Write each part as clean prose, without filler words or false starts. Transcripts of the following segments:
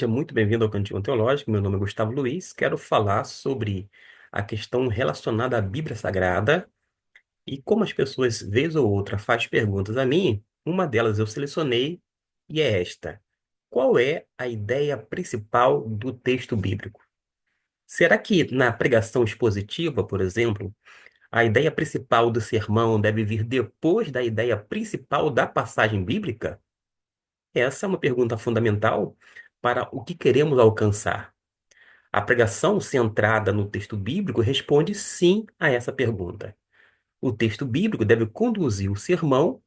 Seja muito bem-vindo ao Cantinho Teológico. Meu nome é Gustavo Luiz. Quero falar sobre a questão relacionada à Bíblia Sagrada e como as pessoas, vez ou outra, fazem perguntas a mim. Uma delas eu selecionei e é esta: qual é a ideia principal do texto bíblico? Será que na pregação expositiva, por exemplo, a ideia principal do sermão deve vir depois da ideia principal da passagem bíblica? Essa é uma pergunta fundamental para o que queremos alcançar. A pregação centrada no texto bíblico responde sim a essa pergunta. O texto bíblico deve conduzir o sermão,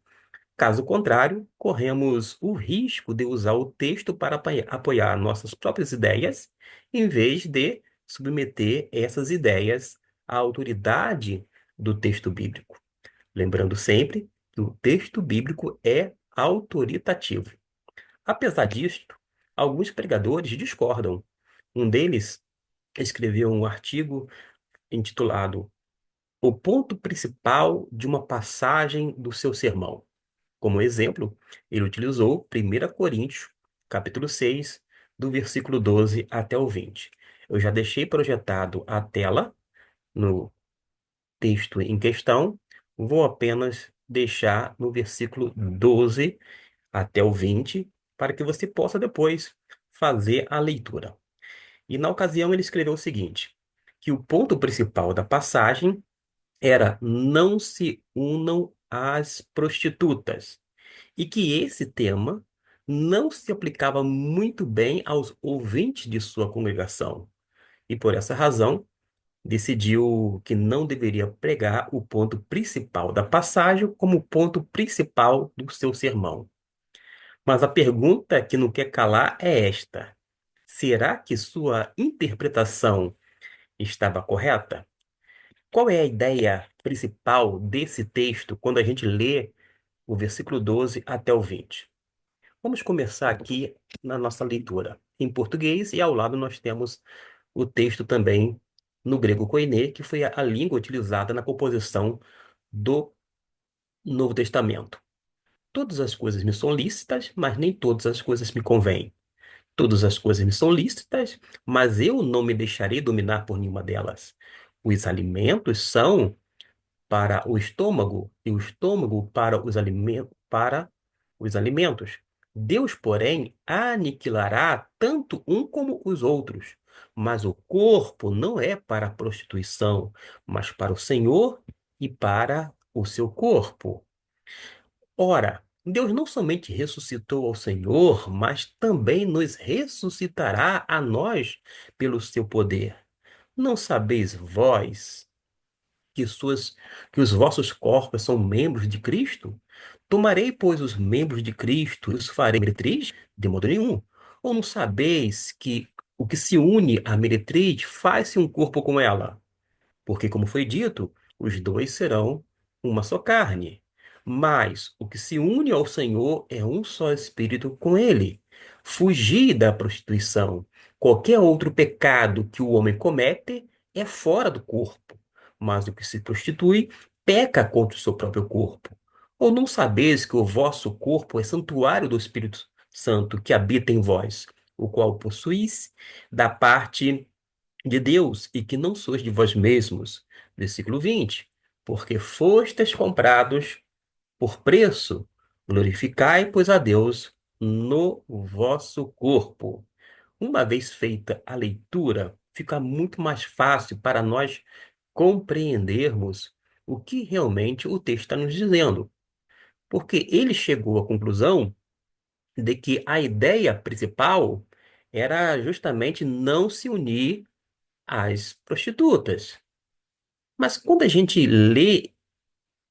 caso contrário, corremos o risco de usar o texto para apoiar nossas próprias ideias, em vez de submeter essas ideias à autoridade do texto bíblico. Lembrando sempre que o texto bíblico é autoritativo. Apesar disto, alguns pregadores discordam. Um deles escreveu um artigo intitulado O ponto principal de uma passagem do seu sermão. Como exemplo, ele utilizou 1 Coríntios, capítulo 6, do versículo 12 até o 20. Eu já deixei projetado a tela no texto em questão, vou apenas deixar no versículo 12 até o 20, para que você possa depois fazer a leitura. E na ocasião ele escreveu o seguinte: que o ponto principal da passagem era não se unam às prostitutas, e que esse tema não se aplicava muito bem aos ouvintes de sua congregação, e por essa razão decidiu que não deveria pregar o ponto principal da passagem como ponto principal do seu sermão. Mas a pergunta que não quer calar é esta: será que sua interpretação estava correta? Qual é a ideia principal desse texto quando a gente lê o versículo 12 até o 20? Vamos começar aqui na nossa leitura em português e ao lado nós temos o texto também no grego koiné, que foi a língua utilizada na composição do Novo Testamento. Todas as coisas me são lícitas, mas nem todas as coisas me convêm. Todas as coisas me são lícitas, mas eu não me deixarei dominar por nenhuma delas. Os alimentos são para o estômago e o estômago para os alimentos. Deus, porém, aniquilará tanto um como os outros. Mas o corpo não é para a prostituição, mas para o Senhor e para o seu corpo. Ora, Deus não somente ressuscitou ao Senhor, mas também nos ressuscitará a nós pelo seu poder. Não sabeis vós que, que os vossos corpos são membros de Cristo? Tomarei, pois, os membros de Cristo e os farei meretriz? De modo nenhum. Ou não sabeis que o que se une à meretriz faz-se um corpo com ela? Porque, como foi dito, os dois serão uma só carne. Mas o que se une ao Senhor é um só espírito com ele. Fugir da prostituição. Qualquer outro pecado que o homem comete é fora do corpo. Mas o que se prostitui peca contra o seu próprio corpo. Ou não sabeis que o vosso corpo é santuário do Espírito Santo que habita em vós, o qual possuís da parte de Deus e que não sois de vós mesmos. Versículo 20. Porque fostes comprados por preço, glorificai, pois, a Deus no vosso corpo. Uma vez feita a leitura, fica muito mais fácil para nós compreendermos o que realmente o texto está nos dizendo. Porque ele chegou à conclusão de que a ideia principal era justamente não se unir às prostitutas. Mas quando a gente lê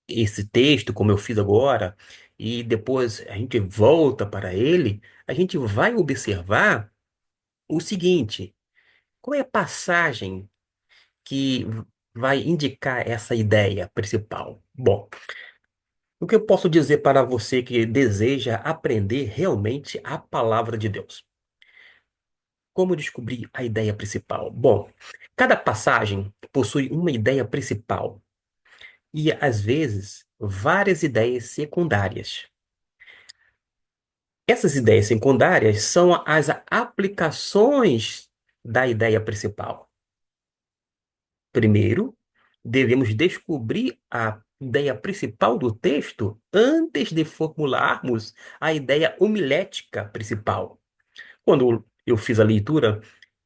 esse texto, como eu fiz agora, e depois a gente volta para ele, a gente vai observar o seguinte: qual é a passagem que vai indicar essa ideia principal? Bom, o que eu posso dizer para você que deseja aprender realmente a palavra de Deus? Como descobrir a ideia principal? Bom, cada passagem possui uma ideia principal e, às vezes, várias ideias secundárias. Essas ideias secundárias são as aplicações da ideia principal. Primeiro, devemos descobrir a ideia principal do texto antes de formularmos a ideia homilética principal. Quando eu fiz a leitura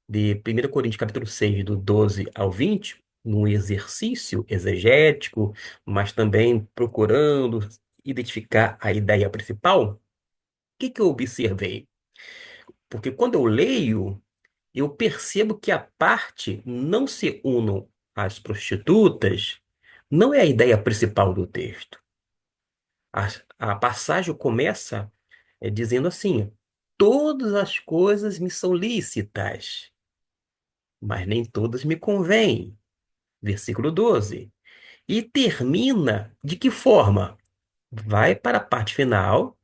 de 1 Coríntios capítulo 6, do 12 ao 20, num exercício exegético, mas também procurando identificar a ideia principal, o que que eu observei? Porque quando eu leio, eu percebo que a parte não se unam às prostitutas não é a ideia principal do texto. A, a passagem começa dizendo assim: todas as coisas me são lícitas, mas nem todas me convêm. Versículo 12. E termina de que forma? Vai para a parte final.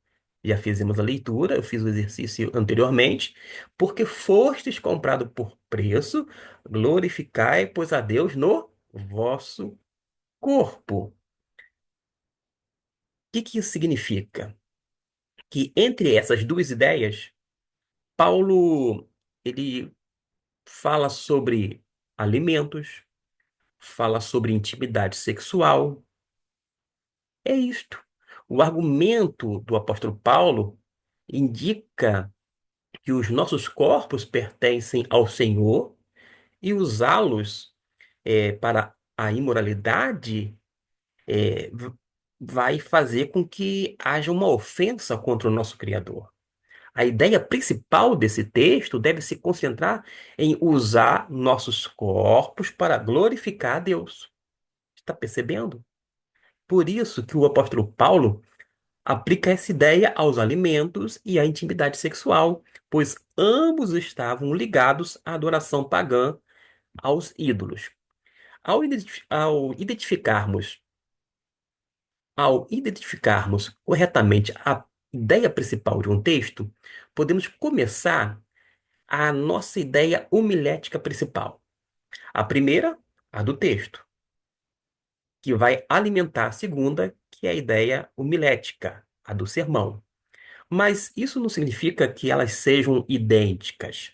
Já fizemos a leitura, eu fiz o exercício anteriormente. Porque fostes comprado por preço, glorificai, pois, a Deus no vosso corpo. O que que isso significa? Que entre essas duas ideias, Paulo ele fala sobre alimentos, fala sobre intimidade sexual. É isto. O argumento do apóstolo Paulo indica que os nossos corpos pertencem ao Senhor e usá-los para a imoralidade vai fazer com que haja uma ofensa contra o nosso Criador. A ideia principal desse texto deve se concentrar em usar nossos corpos para glorificar a Deus. Está percebendo? Por isso que o apóstolo Paulo aplica essa ideia aos alimentos e à intimidade sexual, pois ambos estavam ligados à adoração pagã aos ídolos. Ao ao identificarmos, ao identificarmos corretamente a ideia principal de um texto, podemos começar a nossa ideia homilética principal. A primeira, a do texto, que vai alimentar a segunda, que é a ideia homilética, a do sermão. Mas isso não significa que elas sejam idênticas.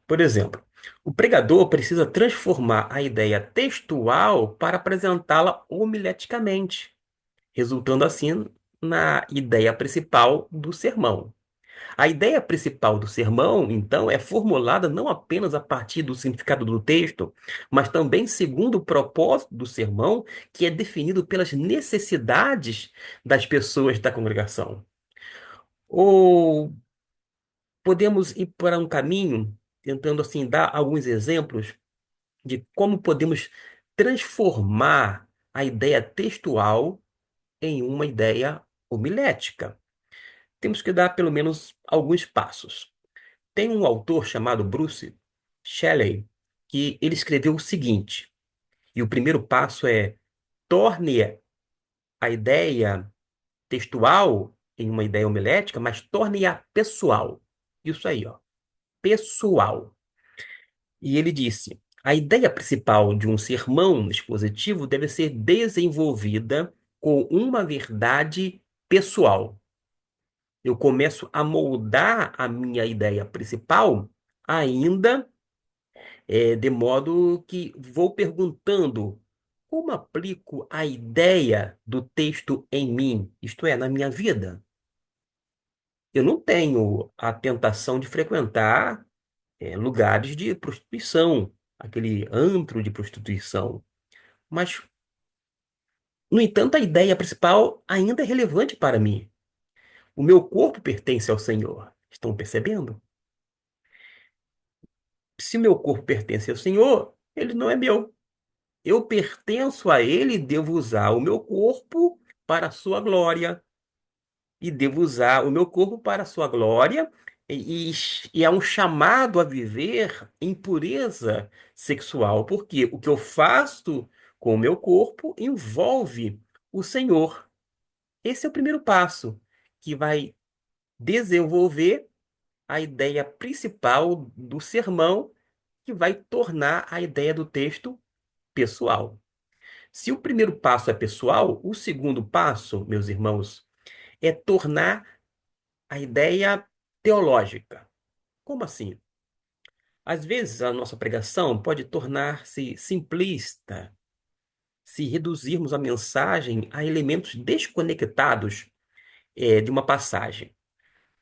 Por exemplo, o pregador precisa transformar a ideia textual para apresentá-la homileticamente, resultando assim na ideia principal do sermão. A ideia principal do sermão, então, é formulada não apenas a partir do significado do texto, mas também segundo o propósito do sermão, que é definido pelas necessidades das pessoas da congregação. Ou podemos ir para um caminho, tentando assim dar alguns exemplos de como podemos transformar a ideia textual em uma ideia homilética. Temos que dar pelo menos alguns passos. Tem um autor chamado Bruce Shelley que ele escreveu o seguinte, e o primeiro passo é: torne a ideia textual em uma ideia homilética, mas torne-a pessoal. Isso aí, ó, pessoal. E ele disse: a ideia principal de um sermão expositivo deve ser desenvolvida com uma verdade pessoal. Eu começo a moldar a minha ideia principal ainda de modo que vou perguntando como aplico a ideia do texto em mim, isto é, na minha vida. Eu não tenho a tentação de frequentar lugares de prostituição, aquele antro de prostituição. Mas, no entanto, a ideia principal ainda é relevante para mim. O meu corpo pertence ao Senhor. Estão percebendo? Se meu corpo pertence ao Senhor, ele não é meu. Eu pertenço a ele e devo usar o meu corpo para a sua glória. E devo usar o meu corpo para a sua glória. E é um chamado a viver em pureza sexual, porque o que eu faço com o meu corpo envolve o Senhor. Esse é o primeiro passo, que vai desenvolver a ideia principal do sermão, que vai tornar a ideia do texto pessoal. Se o primeiro passo é pessoal, o segundo passo, meus irmãos, é tornar a ideia teológica. Como assim? Às vezes a nossa pregação pode tornar-se simplista se reduzirmos a mensagem a elementos desconectados, de uma passagem.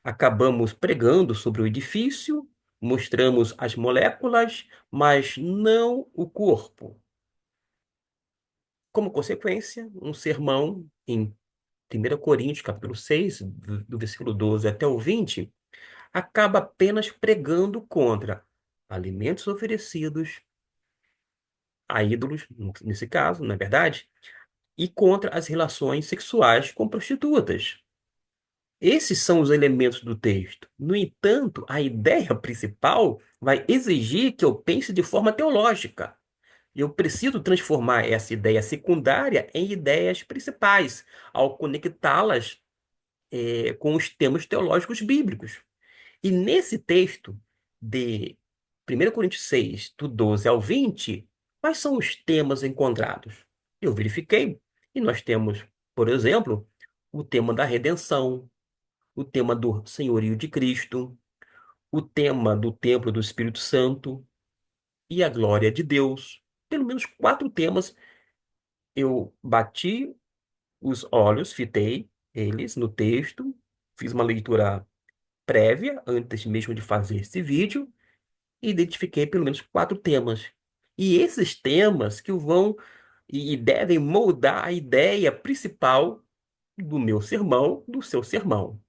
Acabamos pregando sobre o edifício, mostramos as moléculas, mas não o corpo. Como consequência, um sermão em 1 Coríntios, capítulo 6, do versículo 12 até o 20, acaba apenas pregando contra alimentos oferecidos a ídolos, nesse caso, não é verdade? E contra as relações sexuais com prostitutas. Esses são os elementos do texto. No entanto, a ideia principal vai exigir que eu pense de forma teológica. Eu preciso transformar essa ideia secundária em ideias principais, ao conectá-las, com os temas teológicos bíblicos. E nesse texto de 1 Coríntios 6, do 12 ao 20, quais são os temas encontrados? Eu verifiquei e nós temos, por exemplo, o tema da redenção, o tema do senhorio de Cristo, o tema do templo do Espírito Santo e a glória de Deus. Pelo menos quatro temas eu bati os olhos, fitei eles no texto, fiz uma leitura prévia antes mesmo de fazer esse vídeo e identifiquei pelo menos quatro temas. E esses temas que vão e devem moldar a ideia principal do meu sermão, do seu sermão.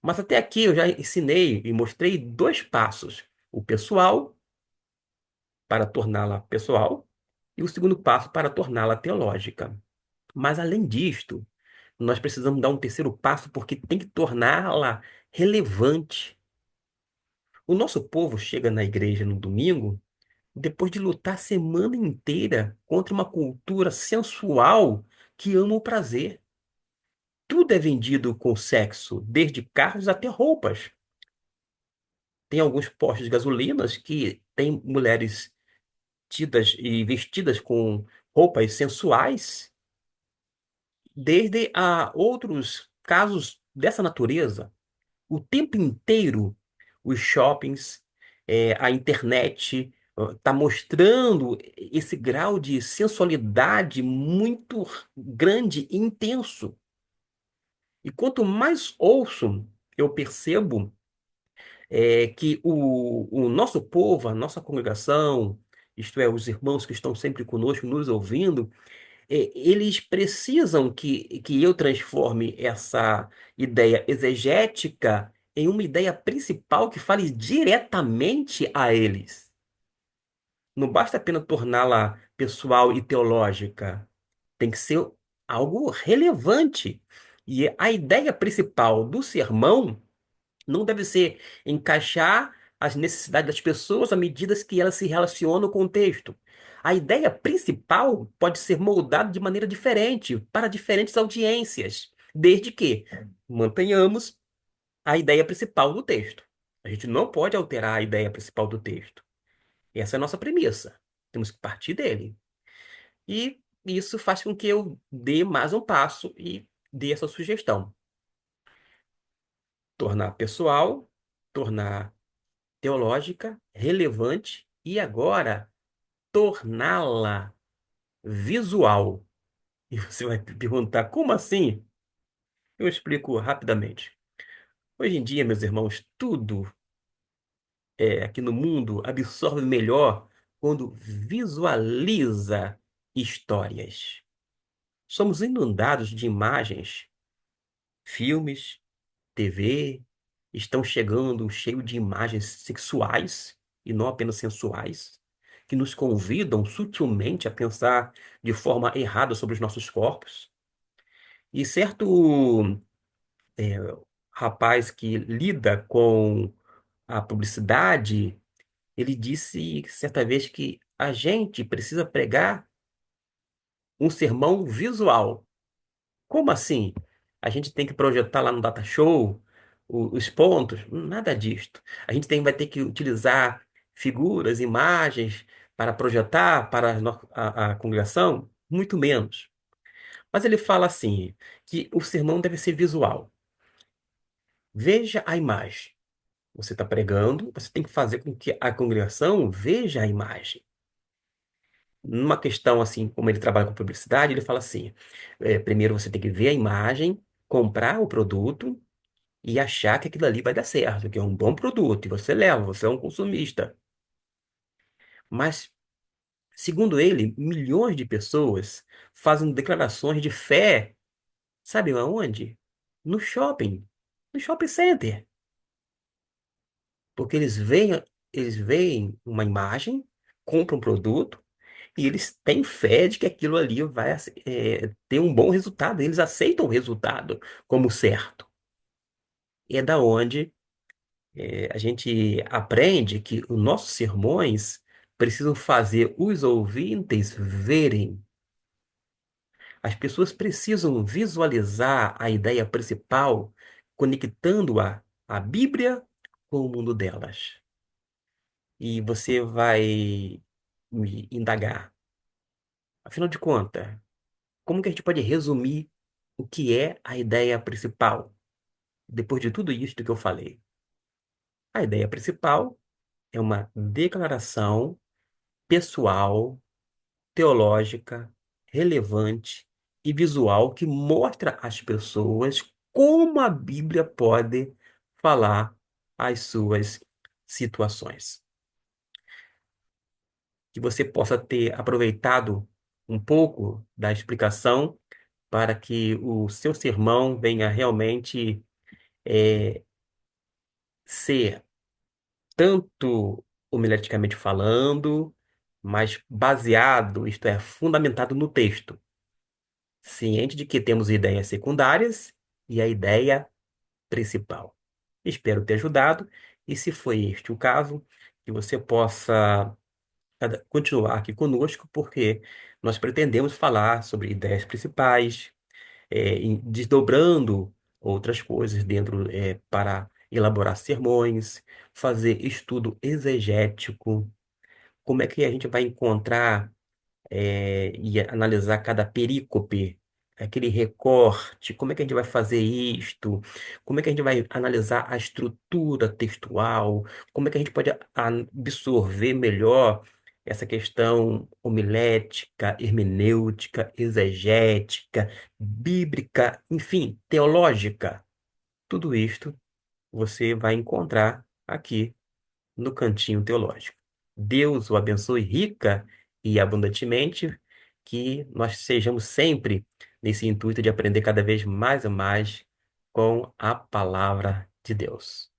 Mas até aqui eu já ensinei e mostrei dois passos: o pessoal, para torná-la pessoal, e o segundo passo para torná-la teológica. Mas além disto, nós precisamos dar um terceiro passo porque tem que torná-la relevante. O nosso povo chega na igreja no domingo depois de lutar a semana inteira contra uma cultura sensual que ama o prazer. Tudo é vendido com sexo, desde carros até roupas. Tem alguns postos de gasolinas que têm mulheres tidas e vestidas com roupas sensuais, desde a outros casos dessa natureza. O tempo inteiro, os shoppings, a internet, está mostrando esse grau de sensualidade muito grande e intenso. E quanto mais ouço, eu percebo que o nosso povo, a nossa congregação, isto é, os irmãos que estão sempre conosco, nos ouvindo, eles precisam que eu transforme essa ideia exegética em uma ideia principal que fale diretamente a eles. Não basta apenas torná-la pessoal e teológica, tem que ser algo relevante. E a ideia principal do sermão não deve ser encaixar as necessidades das pessoas à medida que elas se relacionam com o texto. A ideia principal pode ser moldada de maneira diferente para diferentes audiências, desde que mantenhamos a ideia principal do texto. A gente não pode alterar a ideia principal do texto. Essa é a nossa premissa. Temos que partir dele. E isso faz com que eu dê mais um passo e dê essa sugestão. Tornar pessoal, tornar teológica, relevante e agora torná-la visual. E você vai perguntar, como assim? Eu explico rapidamente. Hoje em dia, meus irmãos, tudo aqui no mundo absorve melhor quando visualiza histórias. Somos inundados de imagens, filmes, TV, estão chegando cheio de imagens sexuais e não apenas sensuais, que nos convidam sutilmente a pensar de forma errada sobre os nossos corpos. E certo é, rapaz que lida com a publicidade, ele disse certa vez que a gente precisa pregar um sermão visual. Como assim? A gente tem que projetar lá no data show os pontos? Nada disto. A gente vai ter que utilizar figuras, imagens para projetar para a congregação? Muito menos. Mas ele fala assim, que o sermão deve ser visual. Veja a imagem. Você está pregando, você tem que fazer com que a congregação veja a imagem. Numa questão assim, como ele trabalha com publicidade, ele fala assim: primeiro você tem que ver a imagem, comprar o produto e achar que aquilo ali vai dar certo, que é um bom produto, e você leva, você é um consumista. Mas, segundo ele, milhões de pessoas fazem declarações de fé, sabe aonde? No shopping, no shopping center. Porque eles veem uma imagem, compram um produto e eles têm fé de que aquilo ali vai ter um bom resultado. Eles aceitam o resultado como certo. E é da onde a gente aprende que os nossos sermões precisam fazer os ouvintes verem. As pessoas precisam visualizar a ideia principal, conectando-a à Bíblia com o mundo delas. E você vai me indagar. Afinal de contas, como que a gente pode resumir o que é a ideia principal, depois de tudo isso que eu falei? A ideia principal é uma declaração pessoal, teológica, relevante e visual que mostra às pessoas como a Bíblia pode falar as suas situações. Que você possa ter aproveitado um pouco da explicação para que o seu sermão venha realmente eh, ser tanto homileticamente falando, mas baseado, isto é, fundamentado no texto, ciente de que temos ideias secundárias e a ideia principal. Espero ter ajudado, e se foi este o caso, que você possa continuar aqui conosco, porque nós pretendemos falar sobre ideias principais, desdobrando outras coisas dentro, para elaborar sermões, fazer estudo exegético, como é que a gente vai encontrar e analisar cada perícope, aquele recorte, como é que a gente vai fazer isto, como é que a gente vai analisar a estrutura textual, como é que a gente pode absorver melhor essa questão homilética, hermenêutica, exegética, bíblica, enfim, teológica. Tudo isto você vai encontrar aqui no Cantinho Teológico. Deus o abençoe rica e abundantemente, que nós sejamos sempre nesse intuito de aprender cada vez mais e mais com a palavra de Deus.